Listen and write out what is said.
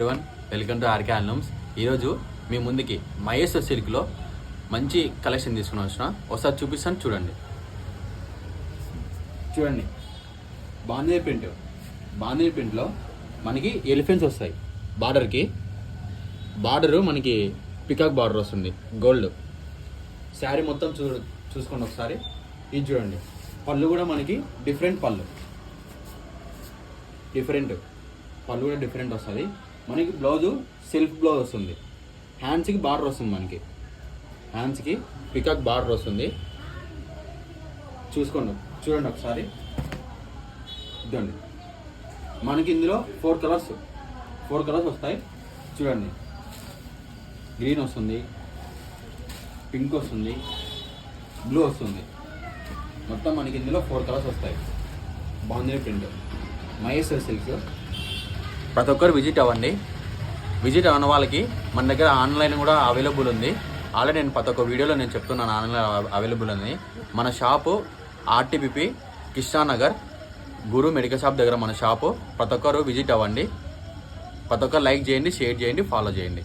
Everyone welcome to RK handlooms. ఈరోజు మీ ముందుకి మహేష్ సిల్క్లో మంచి కలెక్షన్ తీసుకుని వచ్చిన ఒకసారి చూపిస్తాను చూడండి. బాంధనీ ప్రింట్లో మనకి ఎలిఫెంట్స్ వస్తాయి. బార్డరు మనకి పికాక్ బార్డర్ వస్తుంది, గోల్డ్. శారీ మొత్తం చూసుకోండి ఒకసారి. ఇది చూడండి, పళ్ళు కూడా మనకి డిఫరెంట్ పళ్ళు కూడా డిఫరెంట్ వస్తుంది. మనకి బ్లౌజు సెల్ఫ్ బ్లౌజ్ వస్తుంది. హ్యాండ్స్కి బార్డర్ వస్తుంది, మనకి హ్యాండ్స్కి పికాక్ బార్డర్ వస్తుంది. చూడండి ఒకసారి. ఇదండి మనకి ఇందులో ఫోర్ కలర్స్ వస్తాయి. చూడండి, గ్రీన్ వస్తుంది, పింక్ వస్తుంది, బ్లూ వస్తుంది. మొత్తం మనకి ఇందులో 4 కలర్స్ వస్తాయి. Bandhani print Mahesh silk. ప్రతి ఒక్కరు విజిట్ అవ్వండి. విజిట్ అవ్వని వాళ్ళకి మన దగ్గర ఆన్లైన్ కూడా అవైలబుల్ ఉంది. ఆల్రెడీ నేను ప్రతి ఒక్క వీడియోలో నేను చెప్తున్నాను ఆన్లైన్ అవైలబుల్ ఉంది. మన షాపు ఆర్టీపీపీ కృష్ణానగర్ గురు మెడికల్ షాప్ దగ్గర మన షాపు. ప్రతి ఒక్కరు విజిట్ అవ్వండి. ప్రతి ఒక్కరు లైక్ చేయండి, షేర్ చేయండి, ఫాలో చేయండి.